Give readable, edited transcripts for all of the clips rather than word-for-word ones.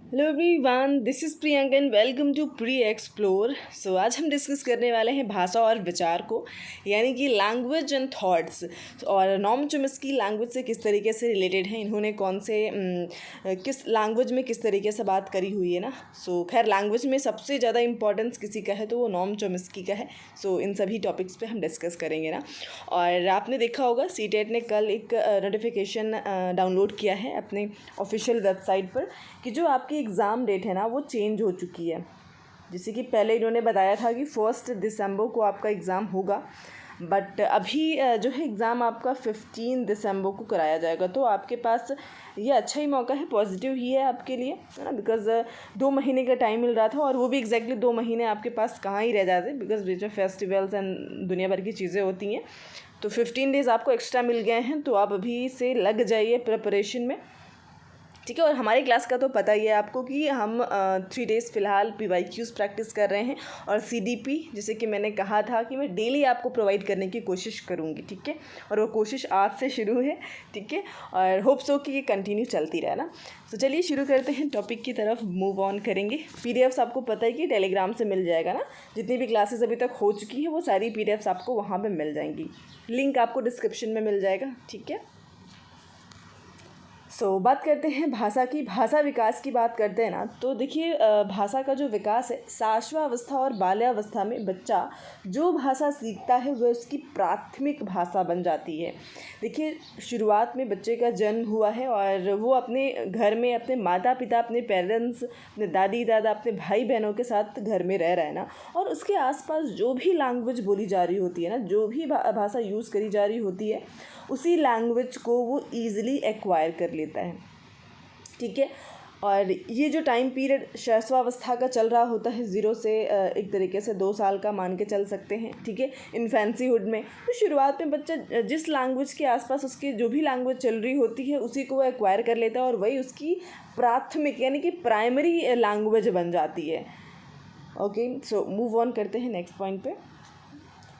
Hello everyone, this is Priyanka and welcome to pre explore. So आज हम discuss करने वाले हैं भाषा और विचार को, यानी कि लैंग्वेज एंड थॉट्स। और नॉम चॉम्स्की लैंग्वेज से किस तरीके से रिलेटेड है, इन्होंने कौन से किस लैंग्वेज में किस तरीके से बात करी हुई है ना। सो खैर लैंग्वेज में सबसे ज़्यादा इंपॉर्टेंस किसी का है तो वो नॉम चॉम्स्की का है। सो इन सभी टॉपिक्स पे हम डिस्कस करेंगे ना। और आपने देखा होगा सीटेट ने कल एक नोटिफिकेशन डाउनलोड किया है अपने ऑफिशियल वेबसाइट पर कि जो आपकी एग्ज़ाम डेट है ना वो चेंज हो चुकी है। जैसे कि पहले इन्होंने बताया था कि 1 दिसंबर को आपका एग्ज़ाम होगा, बट अभी जो है एग्ज़ाम आपका 15 दिसंबर को कराया जाएगा। तो आपके पास ये अच्छा ही मौका है, पॉजिटिव ही है आपके लिए, है ना। बिकॉज़ 2 महीने का टाइम मिल रहा था और वो भी एग्जैक्टली 2 महीने आपके पास कहाँ ही रह जाते, बिकॉज़ बीच में फेस्टिवल्स एंड दुनिया भर की चीज़ें होती हैं। तो 15 डेज़ आपको एक्स्ट्रा मिल गए हैं, तो आप अभी से लग जाइए प्रिपरेशन में, ठीक है। और हमारी क्लास का तो पता ही है आपको कि हम 3 डेज़ फ़िलहाल PYQs प्रैक्टिस कर रहे हैं और CDP, जैसे कि मैंने कहा था कि मैं डेली आपको प्रोवाइड करने की कोशिश करूँगी, ठीक है। और वो कोशिश आज से शुरू है, ठीक है। और होप सो कि ये कंटिन्यू चलती रहे ना। तो चलिए शुरू करते हैं, टॉपिक की तरफ मूव ऑन करेंगे। PDFs आपको पता है कि टेलीग्राम से मिल जाएगा ना। जितनी भी क्लासेस अभी तक हो चुकी हैं वो सारी PDFs आपको वहाँ पर मिल जाएंगी। लिंक आपको डिस्क्रिप्शन में मिल जाएगा, ठीक है। बात करते हैं भाषा की। भाषा विकास की बात करते हैं ना, तो देखिए भाषा का जो विकास है, साश्वावस्था और बाल्यावस्था में बच्चा जो भाषा सीखता है वह उसकी प्राथमिक भाषा बन जाती है। देखिए शुरुआत में बच्चे का जन्म हुआ है और वो अपने घर में अपने माता पिता, अपने पेरेंट्स, अपने दादी दादा, अपने भाई बहनों के साथ घर में रह रहा है ना। और उसके आसपास जो भी लैंग्वेज बोली जा रही होती है ना, जो भी भाषा यूज़ करी जा रही होती है, उसी लैंग्वेज को वो ईज़िली एक्वायर कर लेता है, ठीक है। और ये जो टाइम पीरियड शैशवावस्था का चल रहा होता है, 0 से एक तरीके से 2 साल का मान के चल सकते हैं, ठीक है। इन्फेंसीहुड में तो शुरुआत में बच्चा जिस लैंग्वेज के आसपास उसकी जो भी लैंग्वेज चल रही होती है उसी को वो एक्वायर कर लेता है और वही उसकी प्राथमिक यानी कि प्राइमरी लैंग्वेज बन जाती है। ओके, सो मूव ऑन करते हैं नेक्स्ट पॉइंट पे।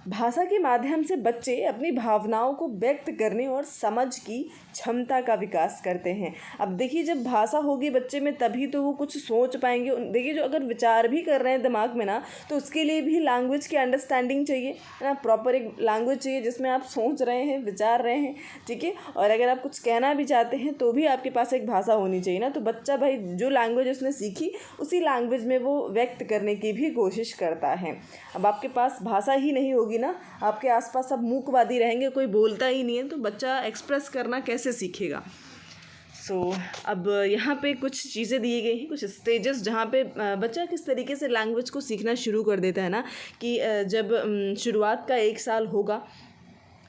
भाषा के माध्यम से बच्चे अपनी भावनाओं को व्यक्त करने और समझ की क्षमता का विकास करते हैं। अब देखिए जब भाषा होगी बच्चे में तभी तो वो कुछ सोच पाएंगे। देखिए जो अगर विचार भी कर रहे हैं दिमाग में ना, तो उसके लिए भी लैंग्वेज की अंडरस्टैंडिंग चाहिए, है ना। प्रॉपर एक लैंग्वेज चाहिए जिसमें आप सोच रहे हैं, विचार रहे हैं, ठीक है। और अगर आप कुछ कहना भी चाहते हैं तो भी आपके पास एक भाषा होनी चाहिए ना। तो बच्चा भाई जो लैंग्वेज उसने सीखी उसी लैंग्वेज में वो व्यक्त करने की भी कोशिश करता है। अब आपके पास भाषा ही नहीं होगी ना, आपके आसपास सब मूकवादी रहेंगे, कोई बोलता ही नहीं है, तो बच्चा एक्सप्रेस करना कैसे सीखेगा। अब यहाँ पे कुछ चीज़ें दी गई हैं, कुछ स्टेजेस जहाँ पे बच्चा किस तरीके से लैंग्वेज को सीखना शुरू कर देता है ना। कि जब शुरुआत का 1 साल होगा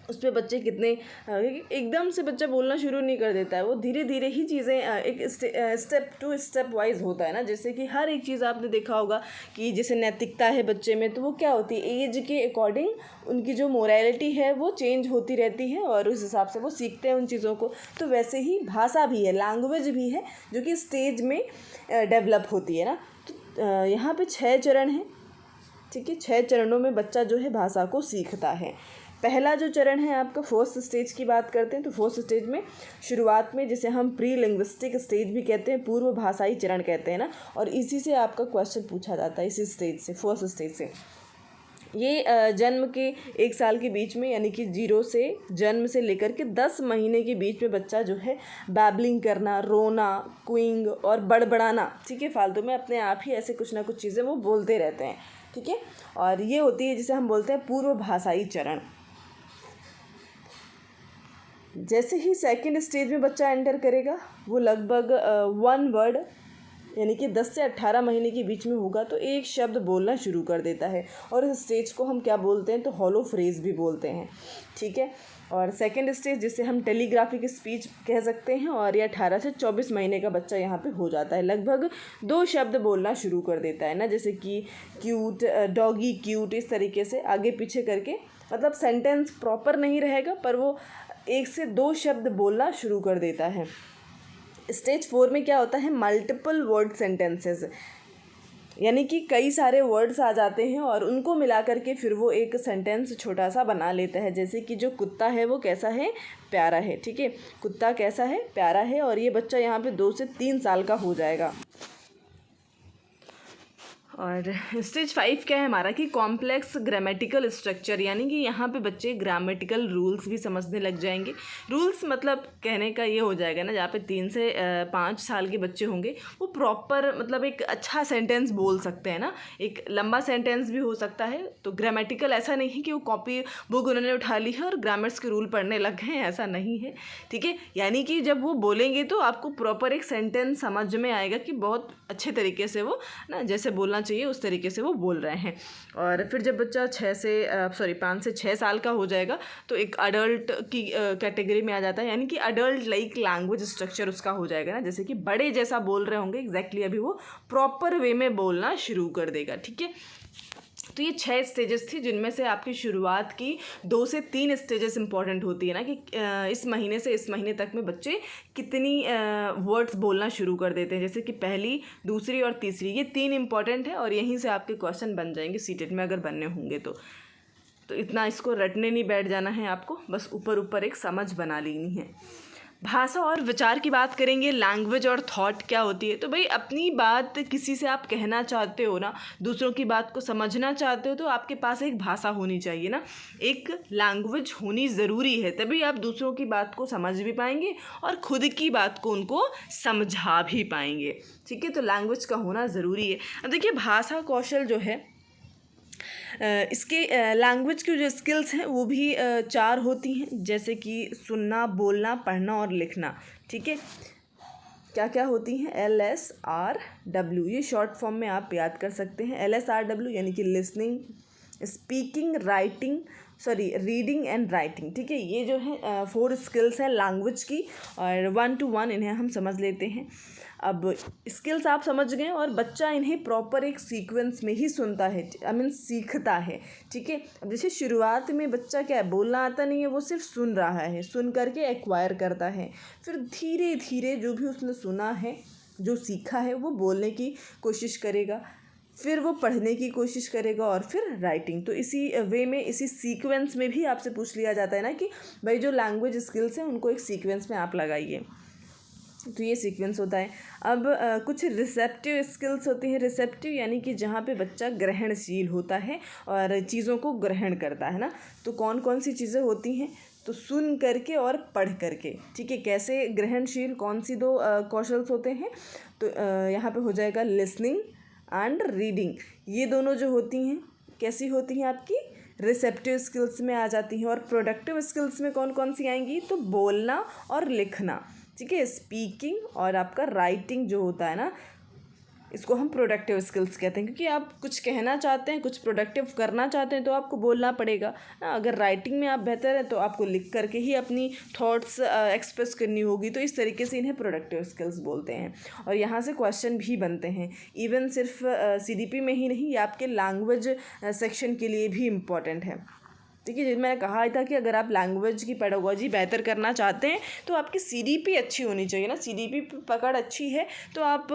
उस पर बच्चे कितने एकदम से बच्चा बोलना शुरू नहीं कर देता है। वो धीरे धीरे ही चीज़ें एक स्टेप टू स्टेप वाइज होता है ना। जैसे कि हर एक चीज़ आपने देखा होगा कि जैसे नैतिकता है बच्चे में, तो वो क्या होती है, एज के अकॉर्डिंग उनकी जो मोरालिटी है वो चेंज होती रहती है और उस हिसाब से वो सीखते हैं उन चीज़ों को। तो वैसे ही भाषा भी है, लैंग्वेज भी है, जो कि स्टेज में डेवलप होती है ना। तो यहाँ पे 6 चरण हैं, ठीक है। 6 चरणों में बच्चा जो है भाषा को सीखता है। पहला जो चरण है आपका फर्स्ट स्टेज की बात करते हैं, तो फर्स्ट स्टेज में शुरुआत में जिसे हम प्री लिंग्विस्टिक स्टेज भी कहते हैं, पूर्व भाषाई चरण कहते हैं ना। और इसी से आपका क्वेश्चन पूछा जाता है, इसी स्टेज से, फर्स्ट स्टेज से। ये जन्म के 1 साल के बीच में, यानी कि 0 से जन्म से लेकर के 10 महीने के बीच में बच्चा जो है बैबलिंग करना, रोना, क्विंग और बड़बड़ाना, ठीक है, फालतू में अपने आप ही ऐसे कुछ ना कुछ चीज़ें वो बोलते रहते हैं, ठीक है। और ये होती है जिसे हम बोलते हैं पूर्व भाषाई चरण। जैसे ही सेकंड स्टेज में बच्चा एंटर करेगा, वो लगभग 1 वर्ड यानी कि 10 से 18 महीने के बीच में होगा तो एक शब्द बोलना शुरू कर देता है। और इस स्टेज को हम क्या बोलते हैं, तो हॉलो फ्रेज भी बोलते हैं, ठीक है। और सेकंड स्टेज जिसे हम टेलीग्राफिक स्पीच कह सकते हैं, और ये 18 से 24 महीने का बच्चा यहाँ पे हो जाता है, लगभग 2 शब्द बोलना शुरू कर देता है ना। जैसे कि क्यूट, डॉगी क्यूट, इस तरीके से आगे पीछे करके, मतलब सेंटेंस प्रॉपर नहीं रहेगा पर वो 1 से 2 शब्द बोलना शुरू कर देता है। स्टेज 4 में क्या होता है, मल्टीपल वर्ड सेंटेंसेस, यानी कि कई सारे वर्ड्स आ जाते हैं और उनको मिला करके फिर वो एक सेंटेंस छोटा सा बना लेता है। जैसे कि जो कुत्ता है वो कैसा है, प्यारा है, ठीक है। कुत्ता कैसा है, प्यारा है। और ये बच्चा यहाँ पे 2 से 3 साल का हो जाएगा। और स्टेज 5 क्या है हमारा कि कॉम्प्लेक्स ग्रामेटिकल स्ट्रक्चर, यानी कि यहाँ पे बच्चे ग्रामेटिकल रूल्स भी समझने लग जाएंगे। रूल्स मतलब कहने का ये हो जाएगा ना, जहाँ पे 3 से 5 साल के बच्चे होंगे वो प्रॉपर मतलब एक अच्छा सेंटेंस बोल सकते हैं ना, एक लंबा सेंटेंस भी हो सकता है। तो ग्रामेटिकल ऐसा नहीं है कि वो कॉपी बुक उन्होंने उठा ली है और ग्रामर्स के रूल पढ़ने लग गए हैं, ऐसा नहीं है, ठीक है। यानी कि जब वो बोलेंगे तो आपको प्रॉपर एक सेंटेंस समझ में आएगा कि बहुत अच्छे तरीके से वो ना जैसे बोलना चाहिए उस तरीके से वो बोल रहे हैं। और फिर जब बच्चा 5 से 6 साल का हो जाएगा तो एक अडल्ट की कैटेगरी में आ जाता है, यानी कि अडल्ट लाइक लैंग्वेज स्ट्रक्चर उसका हो जाएगा ना, जैसे कि बड़े जैसा बोल रहे होंगे एग्जैक्टली अभी वो प्रॉपर वे में बोलना शुरू कर देगा, ठीक है। तो ये 6 स्टेजेस थी जिनमें से आपकी शुरुआत की 2 से 3 स्टेजेस इंपॉर्टेंट होती है ना, कि इस महीने से इस महीने तक में बच्चे कितनी वर्ड्स बोलना शुरू कर देते हैं, जैसे कि पहली, दूसरी और तीसरी, ये 3 इंपॉर्टेंट है और यहीं से आपके क्वेश्चन बन जाएंगे सीटेट में अगर बनने होंगे तो इतना इसको रटने नहीं बैठ जाना है आपको, बस ऊपर ऊपर एक समझ बना लेनी है। भाषा और विचार की बात करेंगे, लैंग्वेज और थॉट क्या होती है। तो भाई अपनी बात किसी से आप कहना चाहते हो ना, दूसरों की बात को समझना चाहते हो तो आपके पास एक भाषा होनी चाहिए ना, एक लैंग्वेज होनी ज़रूरी है, तभी आप दूसरों की बात को समझ भी पाएंगे और ख़ुद की बात को उनको समझा भी पाएंगे, ठीक है। तो लैंग्वेज का होना ज़रूरी है। अब देखिए भाषा कौशल जो है इसके लैंग्वेज की जो स्किल्स हैं वो भी 4 होती हैं, जैसे कि सुनना, बोलना, पढ़ना और लिखना, ठीक है। क्या क्या होती हैं? LSRW, ये शॉर्ट फॉर्म में आप याद कर सकते हैं। LSRW यानी कि listening, speaking, reading and writing, ठीक है। ये जो है 4 स्किल्स हैं लैंग्वेज की, और 1 to 1 इन्हें हम समझ लेते हैं। अब स्किल्स आप समझ गए और बच्चा इन्हें प्रॉपर एक सीक्वेंस में ही सुनता है, सीखता है, ठीक है। अब जैसे शुरुआत में बच्चा क्या है, बोलना आता नहीं है, वो सिर्फ सुन रहा है, सुन करके एक्वायर करता है, फिर धीरे धीरे जो भी उसने सुना है, जो सीखा है, वो बोलने की कोशिश करेगा, फिर वो पढ़ने की कोशिश करेगा और फिर राइटिंग। तो इसी वे में, इसी सीक्वेंस में भी आपसे पूछ लिया जाता है ना कि भाई जो लैंग्वेज स्किल्स हैं उनको एक सीक्वेंस में आप लगाइए, तो ये सीक्वेंस होता है। अब कुछ रिसेप्टिव स्किल्स होती हैं। रिसेप्टिव यानी कि जहाँ पे बच्चा ग्रहणशील होता है और चीज़ों को ग्रहण करता है ना, तो कौन कौन सी चीज़ें होती हैं, तो सुन करके और पढ़ करके, ठीक है। कैसे ग्रहणशील, कौन सी 2 कौशल्स होते हैं, तो यहाँ पे हो जाएगा लिसनिंग एंड रीडिंग। ये दोनों जो होती हैं कैसी होती हैं, आपकी रिसेप्टिव स्किल्स में आ जाती हैं। और प्रोडक्टिव स्किल्स में कौन कौन सी आएंगी, तो बोलना और लिखना, ठीक है। स्पीकिंग और आपका राइटिंग जो होता है ना, इसको हम प्रोडक्टिव स्किल्स कहते हैं, क्योंकि आप कुछ कहना चाहते हैं, कुछ प्रोडक्टिव करना चाहते हैं तो आपको बोलना पड़ेगा ना। अगर राइटिंग में आप बेहतर हैं तो आपको लिख करके ही अपनी थॉट्स एक्सप्रेस करनी होगी, तो इस तरीके से इन्हें प्रोडक्टिव स्किल्स बोलते हैं। और यहाँ से क्वेश्चन भी बनते हैं, इवन सिर्फ CDP में ही नहीं, ये आपके लैंग्वेज सेक्शन के लिए भी इम्पॉर्टेंट है, ठीक है। मैंने कहा था कि अगर आप लैंग्वेज की पेडागोजी बेहतर करना चाहते हैं तो आपकी CDP अच्छी होनी चाहिए ना, CDP पकड़ अच्छी है तो आप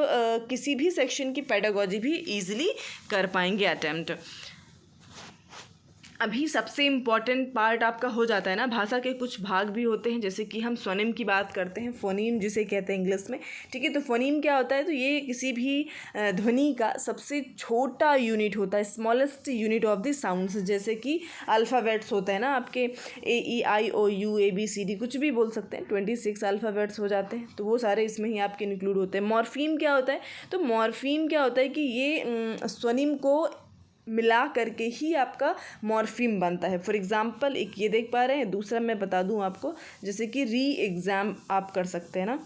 किसी भी सेक्शन की पेडागोजी भी ईजिली कर पाएंगे अटेम्प्ट। अभी सबसे इम्पॉर्टेंट पार्ट आपका हो जाता है ना, भाषा के कुछ भाग भी होते हैं, जैसे कि हम स्वनिम की बात करते हैं, फोनीम जिसे कहते हैं इंग्लिश में, ठीक है। तो फोनीम क्या होता है, तो ये किसी भी ध्वनि का सबसे छोटा यूनिट होता है, smallest unit of the sounds. जैसे कि अल्फ़ाबेट्स होते हैं ना आपके AEIOU ABCD, कुछ भी बोल सकते हैं, 26 अल्फ़ाबेट्स हो जाते हैं, तो वो सारे इसमें ही आपके इंक्लूड होते हैं। मॉर्फीम क्या होता है, तो मॉर्फीम क्या होता है कि ये स्वनिम को मिला करके ही आपका मॉर्फीम बनता है। फॉर एग्ज़ाम्पल एक ये देख पा रहे हैं, दूसरा मैं बता दूं आपको, जैसे कि री एग्ज़ाम आप कर सकते हैं ना।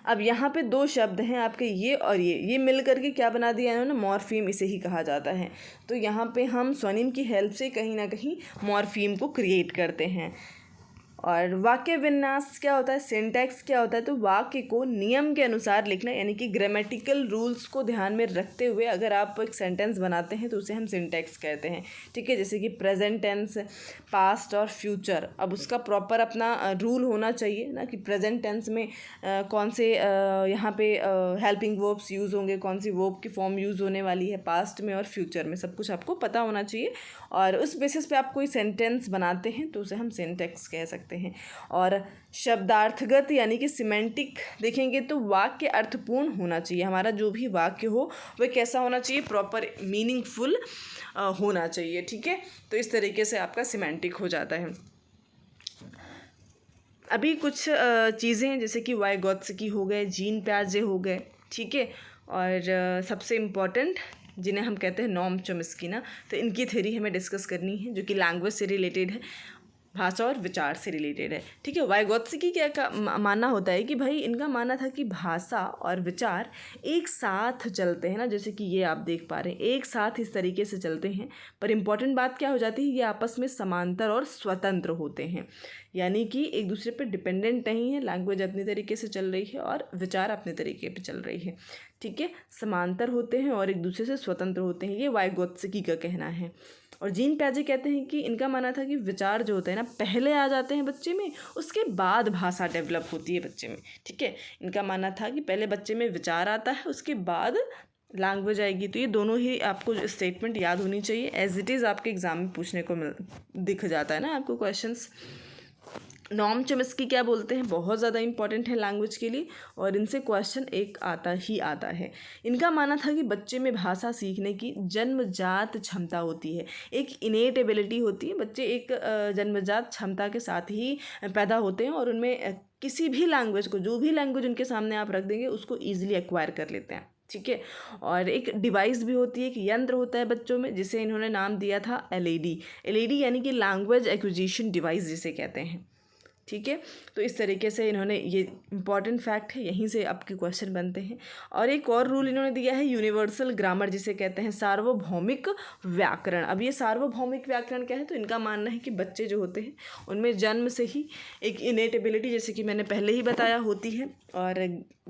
अब यहाँ पे 2 शब्द हैं आपके, ये और ये मिल करके क्या बना दिया इन्होंने, मॉर्फीम, इसे ही कहा जाता है। तो यहाँ पे हम स्वनिम की हेल्प से कहीं ना कहीं मॉर्फीम को क्रिएट करते हैं। और वाक्य विन्यास क्या होता है, सिंटैक्स क्या होता है, तो वाक्य को नियम के अनुसार लिखना, यानी कि ग्रामेटिकल रूल्स को ध्यान में रखते हुए अगर आप एक सेंटेंस बनाते हैं तो उसे हम सिंटैक्स कहते हैं, ठीक है। जैसे कि प्रेजेंट टेंस, पास्ट और फ्यूचर, अब उसका प्रॉपर अपना रूल होना चाहिए ना, कि प्रेजेंट टेंस में कौन से यहाँ पे हेल्पिंग वर्ब्स यूज़ होंगे, कौन सी वर्ब की फॉर्म यूज़ होने वाली है पास्ट में और फ्यूचर में, सब कुछ आपको पता होना चाहिए। और उस बेसिस पे आप कोई सेंटेंस बनाते हैं तो उसे हम सिंटैक्स कह सकते हैं। सकते हैं। और शब्दार्थगत यानी कि सिमेंटिक देखेंगे तो वाक्य अर्थपूर्ण होना चाहिए। हमारा जो भी वाक्य हो वह कैसा होना चाहिए, प्रॉपर मीनिंगफुल होना चाहिए। ठीक है, तो इस तरीके से आपका सिमेंटिक हो जाता है। अभी कुछ चीज़ें हैं जैसे कि वाइगोत्स्की हो गए, जीन पियाजे हो गए। ठीक है, और सबसे इम्पॉर्टेंट जिन्हें हम कहते हैं नॉम चॉम्स्की ना, तो इनकी थ्योरी हमें डिस्कस करनी है जो कि लैंग्वेज से रिलेटेड है, भाषा और विचार से रिलेटेड है। ठीक है, वाइगोत्स्की क्या मानना होता है कि भाई इनका मानना था कि भाषा और विचार एक साथ चलते हैं ना, जैसे कि ये आप देख पा रहे हैं एक साथ इस तरीके से चलते हैं। पर इम्पॉर्टेंट बात क्या हो जाती है, ये आपस में समांतर और स्वतंत्र होते हैं, यानी कि एक दूसरे पर डिपेंडेंट नहीं है। लैंग्वेज अपने तरीके से चल रही है और विचार अपने तरीके पे चल रही है। ठीक है, समांतर होते हैं और एक दूसरे से स्वतंत्र होते हैं, ये वाइगोत्स्की का कहना है। और जीन पियाजे कहते हैं कि इनका मानना था कि विचार जो होते हैं ना पहले आ जाते हैं बच्चे में, उसके बाद भाषा डेवलप होती है बच्चे में। ठीक है, इनका मानना था कि पहले बच्चे में विचार आता है, उसके बाद लैंग्वेज आएगी। तो ये दोनों ही आपको स्टेटमेंट याद होनी चाहिए, एज इट इज़ आपके एग्जाम में पूछने को दिख जाता है ना आपको क्वेश्चंस। नॉम चॉम्स्की क्या बोलते हैं, बहुत ज़्यादा इंपॉर्टेंट है लैंग्वेज के लिए और इनसे क्वेश्चन एक आता ही आता है। इनका मानना था कि बच्चे में भाषा सीखने की जन्मजात क्षमता होती है, एक इनेट एबिलिटी होती है। बच्चे एक जन्मजात क्षमता के साथ ही पैदा होते हैं और उनमें किसी भी लैंग्वेज को, जो भी लैंग्वेज उनके सामने आप रख देंगे उसको ईजिली एक्वायर कर लेते हैं। ठीक है, और एक डिवाइस भी होती है, एक यंत्र होता है बच्चों में जिसे इन्होंने नाम दिया था एलईडी। एलईडी यानी कि लैंग्वेज एक्विजिशन डिवाइस जिसे कहते हैं। ठीक है, तो इस तरीके से इन्होंने, ये इंपॉर्टेंट फैक्ट है, यहीं से आपके क्वेश्चन बनते हैं। और एक और रूल इन्होंने दिया है यूनिवर्सल ग्रामर जिसे कहते हैं सार्वभौमिक व्याकरण। अब ये सार्वभौमिक व्याकरण क्या है, तो इनका मानना है कि बच्चे जो होते हैं उनमें जन्म से ही एक इनेट एबिलिटी, जैसे कि मैंने पहले ही बताया, होती है। और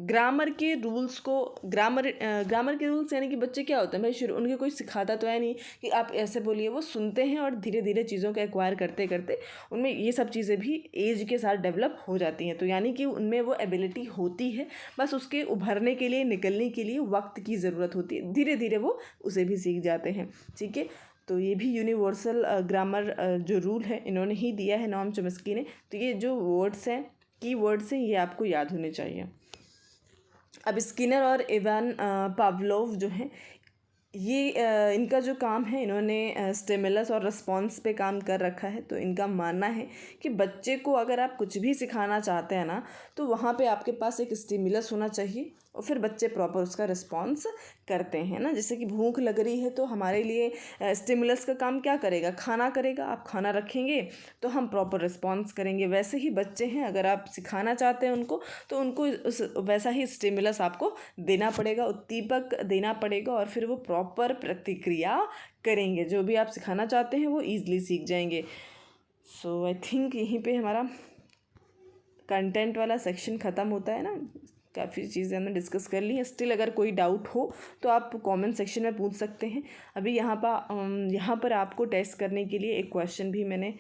ग्रामर के रूल्स को, ग्रामर के रूल्स यानी कि बच्चे क्या होते हैं भाई, शुरू उनके कोई सिखाता तो है नहीं कि आप ऐसे बोलिए, वो सुनते हैं और धीरे धीरे चीज़ों को एक्वायर करते करते उनमें ये सब चीज़ें भी एज के साथ डेवलप हो जाती हैं। तो यानी कि उनमें वो एबिलिटी होती है, बस उसके उभरने के लिए, निकलने के लिए वक्त की ज़रूरत होती है, धीरे धीरे वो उसे भी सीख जाते हैं। ठीक है, तो ये भी यूनिवर्सल ग्रामर जो रूल है इन्होंने ही दिया है नॉम चॉम्स्की ने। तो ये जो वर्ड्स हैं, की वर्ड्स हैं, ये आपको याद होने चाहिए। अब स्किनर और इवान पावलोव जो हैं, ये इनका जो काम है, इन्होंने स्टिमुलस और रिस्पॉन्स पे काम कर रखा है। तो इनका मानना है कि बच्चे को अगर आप कुछ भी सिखाना चाहते हैं ना, तो वहाँ पे आपके पास एक स्टिमुलस होना चाहिए और फिर बच्चे प्रॉपर उसका रिस्पॉन्स करते हैं ना। जैसे कि भूख लग रही है तो हमारे लिए स्टिमुलस का काम क्या करेगा, खाना करेगा। आप खाना रखेंगे तो हम प्रॉपर रिस्पॉन्स करेंगे। वैसे ही बच्चे हैं, अगर आप सिखाना चाहते हैं उनको, तो उनको उस वैसा ही स्टिमुलस आपको देना पड़ेगा, उद्दीपक देना पड़ेगा और फिर वो प्रॉपर प्रतिक्रिया करेंगे। जो भी आप सिखाना चाहते हैं वो ईज़िली सीख जाएंगे। सो आई थिंक यहीं पे हमारा कंटेंट वाला सेक्शन ख़त्म होता है ना। काफ़ी चीज़ें हमने डिस्कस कर ली हैं। स्टिल अगर कोई डाउट हो तो आप कमेंट सेक्शन में पूछ सकते हैं। अभी यहाँ पर आपको टेस्ट करने के लिए एक क्वेश्चन भी मैंने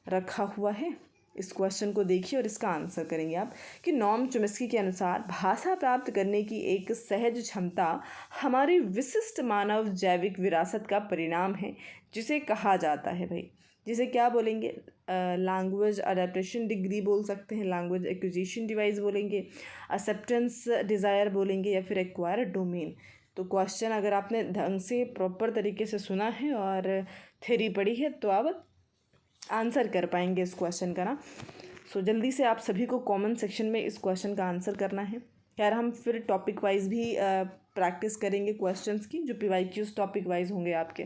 रखा हुआ है। इस क्वेश्चन को देखिए और इसका आंसर करेंगे आप कि नॉम चॉम्स्की के अनुसार भाषा प्राप्त करने की एक सहज क्षमता हमारी विशिष्ट मानव जैविक विरासत का परिणाम है, जिसे कहा जाता है भाई, जिसे क्या बोलेंगे, लैंग्वेज अडेप्टेशन डिग्री बोल सकते हैं, लैंग्वेज एक्विजिशन डिवाइस बोलेंगे, एक्सेप्टेंस डिज़ायर बोलेंगे, या फिर एक्वायर्ड डोमेन। तो क्वेश्चन अगर आपने ढंग से प्रॉपर तरीके से सुना है और थ्योरी पढ़ी है तो आप आंसर कर पाएंगे इस क्वेश्चन का ना। सो जल्दी से आप सभी को कमेंट सेक्शन में इस क्वेश्चन का आंसर करना है। यार हम फिर टॉपिक वाइज भी प्रैक्टिस करेंगे क्वेश्चंस की, जो PYQs टॉपिक वाइज होंगे आपके।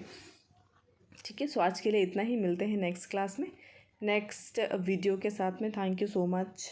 ठीक है, सो आज के लिए इतना ही, मिलते हैं नेक्स्ट क्लास में नेक्स्ट वीडियो के साथ में। Thank you so much.